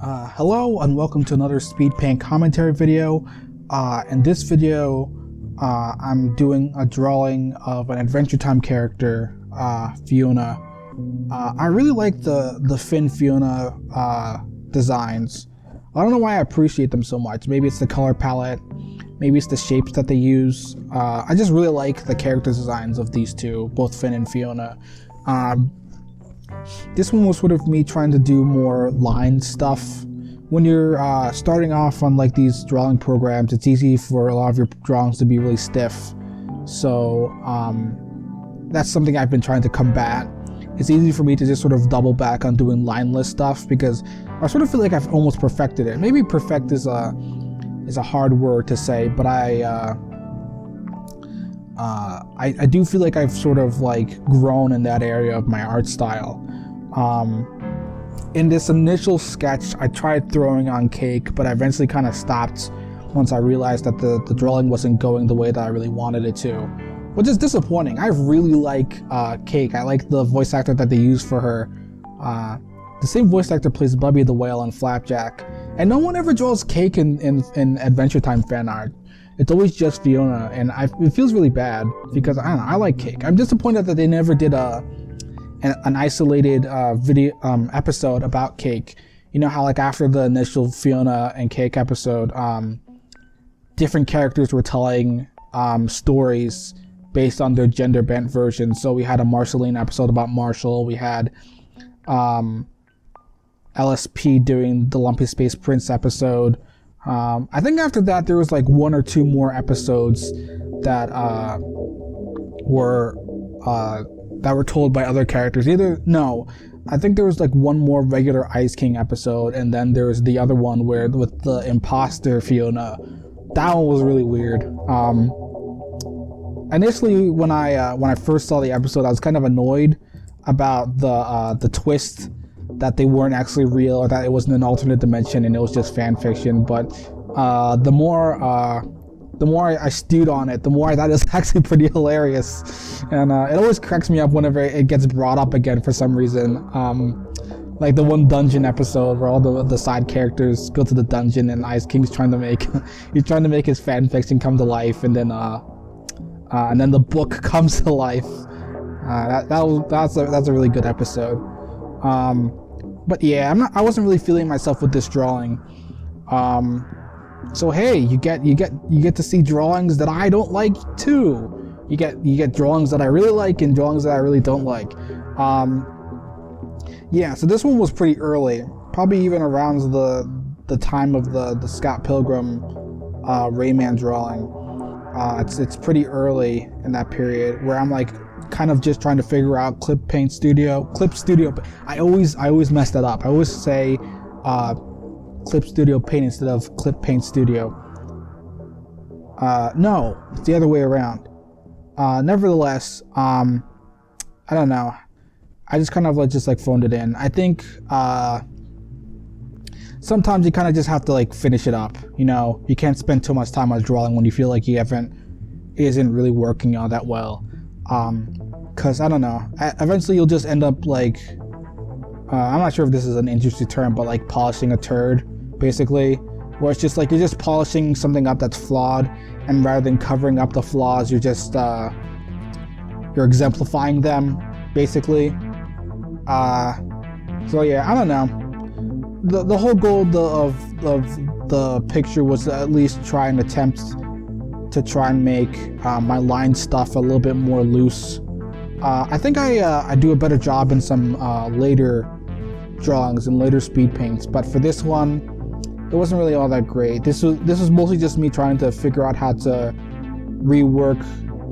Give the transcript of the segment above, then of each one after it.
Hello and welcome to another Speedpaint commentary video. In this video, I'm doing a drawing of an Adventure Time character, Fiona. I really like the Finn Fiona designs. I don't know why I appreciate them so much. Maybe it's the color palette, maybe it's the shapes that they use. I just really like the character designs of these two, both Finn and Fiona. This one was sort of me trying to do more line stuff. When you're starting off on like these drawing programs, it's easy for a lot of your drawings to be really stiff. So that's something I've been trying to combat. It's easy for me to just sort of double back on doing lineless stuff because I sort of feel like I've almost perfected it. Maybe perfect is a hard word to say, but I do feel like I've sort of like grown in that area of my art style. In this initial sketch, I tried throwing on cake, but I eventually kind of stopped once I realized that the drawing wasn't going the way that I really wanted it to, which is disappointing. I really like Cake. I like the voice actor that they use for her. The same voice actor plays Bubby the Whale on Flapjack, and no one ever draws Cake in Adventure Time fan art. It's always just Fiona, and it feels really bad because I don't know, I like Cake. I'm disappointed that they never did an isolated video episode about Cake. You know how like after the initial Fiona and Cake episode, different characters were telling stories based on their gender bent versions. So we had a Marceline episode about Marshall. We had LSP doing the Lumpy Space Prince episode. I think after that there was like one or two more episodes that were told by other characters. I think there was like one more regular Ice King episode, and then there was the other one where with the imposter Fiona. That one was really weird. Initially, when I first saw the episode, I was kind of annoyed about the twist that they weren't actually real, or that it wasn't an alternate dimension and it was just fan fiction. But the more I stewed on it, the more I thought it was actually pretty hilarious. And it always cracks me up whenever it gets brought up again for some reason. Like the one dungeon episode where all the side characters go to the dungeon and Ice King's trying to make his fan fiction come to life, and then the book comes to life. That's a really good episode. But yeah, I wasn't really feeling myself with this drawing. So hey, you get to see drawings that I don't like too. You get drawings that I really like and drawings that I really don't like. Yeah, so this one was pretty early, probably even around the time of the Scott Pilgrim Rayman drawing. It's pretty early in that period where I'm like kind of just trying to figure out Clip Studio. I always mess that up. I always say Clip Studio Paint instead of Clip Paint Studio. No, it's the other way around. Nevertheless, I don't know. I just kind of like phoned it in. I think sometimes you kind of just have to like finish it up. You know, you can't spend too much time on a drawing when you feel like it isn't really working out that well. Cause I don't know. Eventually you'll just end up like I'm not sure if this is an interesting term, but like polishing a turd, basically, where it's just like you're just polishing something up that's flawed, and rather than covering up the flaws, you're just you're exemplifying them, basically. So yeah, I don't know. The whole goal of the picture was to at least try and attempt to try and make my line stuff a little bit more loose. I think I do a better job in some later drawings and later speed paints, but for this one, it wasn't really all that great. This was mostly just me trying to figure out how to rework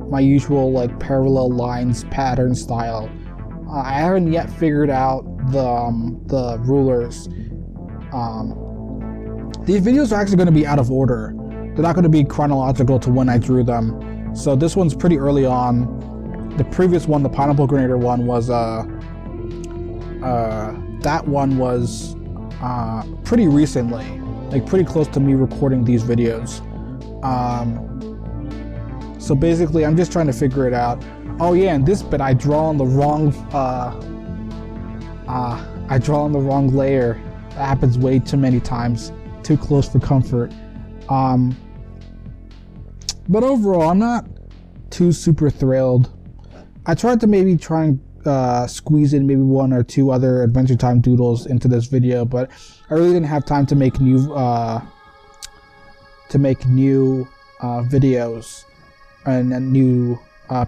my usual like parallel lines pattern style. I haven't yet figured out the rulers. These videos are actually going to be out of order. They're not going to be chronological to when I drew them. So this one's pretty early on. The previous one, the Pineapple Grenadier one, was pretty recently, like pretty close to me recording these videos. So basically, I'm just trying to figure it out. Oh yeah, and this bit I draw on the wrong layer happens way too many times, too close for comfort. But overall, I'm not too super thrilled. I tried to maybe try and squeeze in maybe one or two other Adventure Time doodles into this video, but I really didn't have time to make new videos and new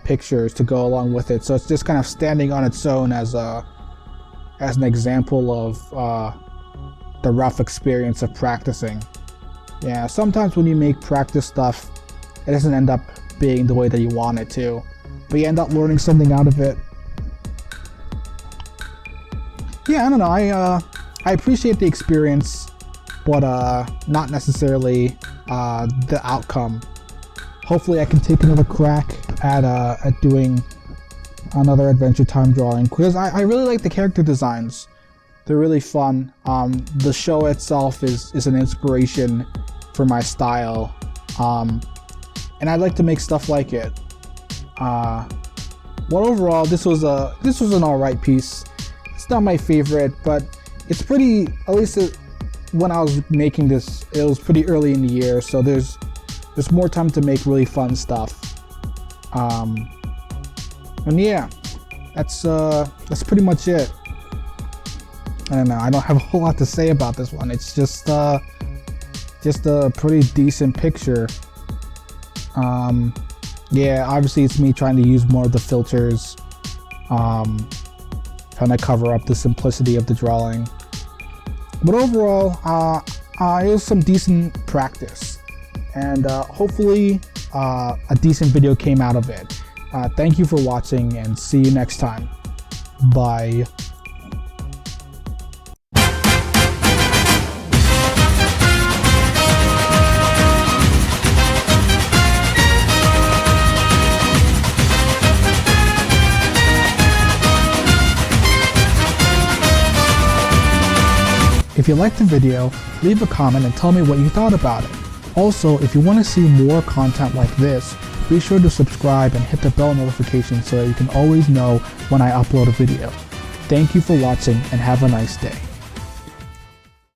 pictures to go along with it. So it's just kind of standing on its own as an example of the rough experience of practicing. Yeah, sometimes when you make practice stuff, it doesn't end up being the way that you want it to, but you end up learning something out of it. Yeah, I don't know, I appreciate the experience, but not necessarily the outcome. Hopefully I can take another crack at doing another Adventure Time drawing, because I really like the character designs. They're really fun. The show itself is an inspiration for my style, and I'd like to make stuff like it. Well, overall, this was an alright piece. It's not my favorite, but it's pretty, at least when I was making this, it was pretty early in the year, so there's more time to make really fun stuff. And yeah, that's pretty much it. I don't know, I don't have a whole lot to say about this one. It's just a pretty decent picture. Yeah, obviously it's me trying to use more of the filters, trying to cover up the simplicity of the drawing. But overall, it was some decent practice, and hopefully a decent video came out of it. Thank you for watching, and see you next time. Bye. If you liked the video, leave a comment and tell me what you thought about it. Also, if you want to see more content like this, be sure to subscribe and hit the bell notification so that you can always know when I upload a video. Thank you for watching, and have a nice day.